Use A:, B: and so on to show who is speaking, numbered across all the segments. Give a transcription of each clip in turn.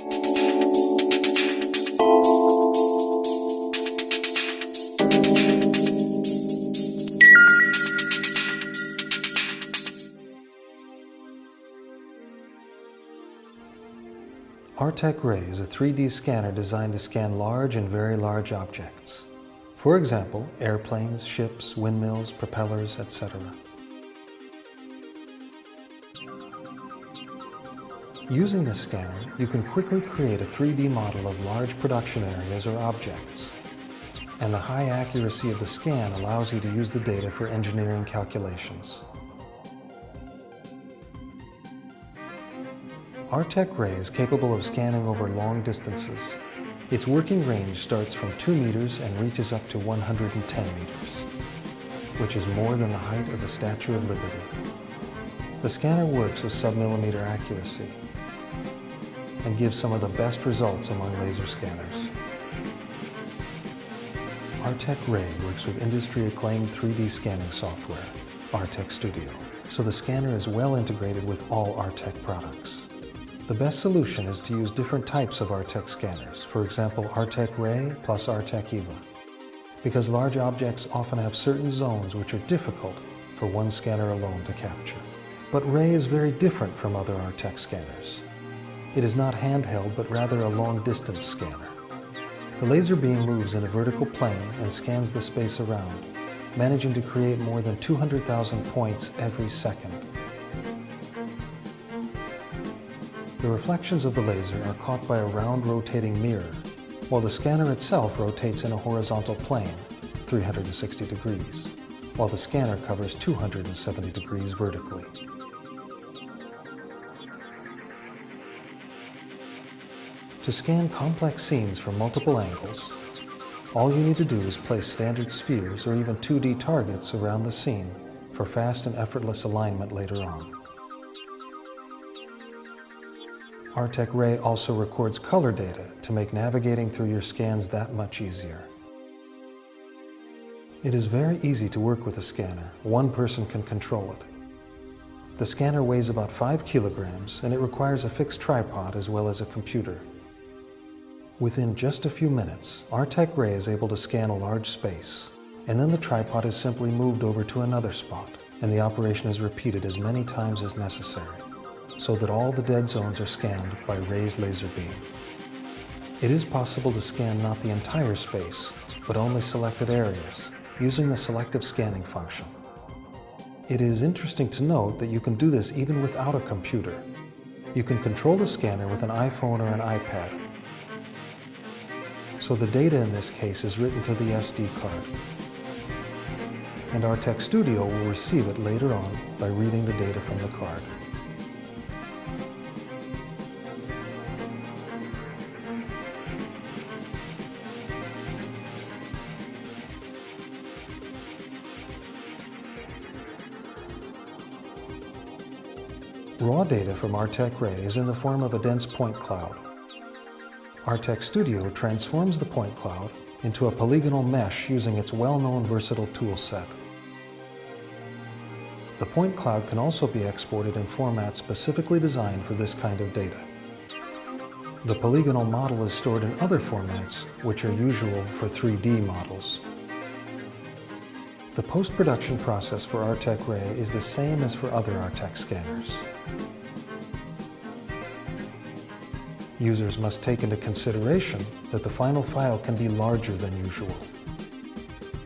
A: Artec Ray is a 3D scanner designed to scan large and very large objects. For example, airplanes, ships, windmills, propellers, etc. Using this scanner, you can quickly create a 3D model of large production areas or objects. And the high accuracy of the scan allows you to use the data for engineering calculations. Artec Ray is capable of scanning over long distances. Its working range starts from 2 meters and reaches up to 110 meters, which is more than the height of the Statue of Liberty. The scanner works with sub-millimeter accuracy and gives some of the best results among laser scanners. Artec Ray works with industry-acclaimed 3D scanning software, Artec Studio, so the scanner is well integrated with all Artec products. The best solution is to use different types of Artec scanners, for example Artec Ray plus Artec Eva, because large objects often have certain zones which are difficult for one scanner alone to capture. But Ray is very different from other Artec scanners. It is not handheld, but rather a long-distance scanner. The laser beam moves in a vertical plane and scans the space around, managing to create more than 200,000 points every second. The reflections of the laser are caught by a round rotating mirror, while the scanner itself rotates in a horizontal plane, 360 degrees, while the scanner covers 270 degrees vertically. To scan complex scenes from multiple angles, all you need to do is place standard spheres or even 2D targets around the scene for fast and effortless alignment later on. Artec Ray also records color data to make navigating through your scans that much easier. It is very easy to work with a scanner. One person can control it. The scanner weighs about 5 kilograms and it requires a fixed tripod as well as a computer. Within just a few minutes, Artec Ray is able to scan a large space, and then the tripod is simply moved over to another spot, and the operation is repeated as many times as necessary, so that all the dead zones are scanned by Ray's laser beam. It is possible to scan not the entire space, but only selected areas, using the selective scanning function. It is interesting to note that you can do this even without a computer. You can control the scanner with an iPhone or an iPad. So the data in this case is written to the SD card. And Artec Studio will receive it later on by reading the data from the card. Raw data from Artec Ray is in the form of a dense point cloud. Artec Studio transforms the point cloud into a polygonal mesh using its well-known versatile tool set. The point cloud can also be exported in formats specifically designed for this kind of data. The polygonal model is stored in other formats, which are usual for 3D models. The post-production process for Artec Ray is the same as for other Artec scanners. Users must take into consideration that the final file can be larger than usual.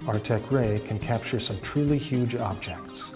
A: Artec Ray can capture some truly huge objects.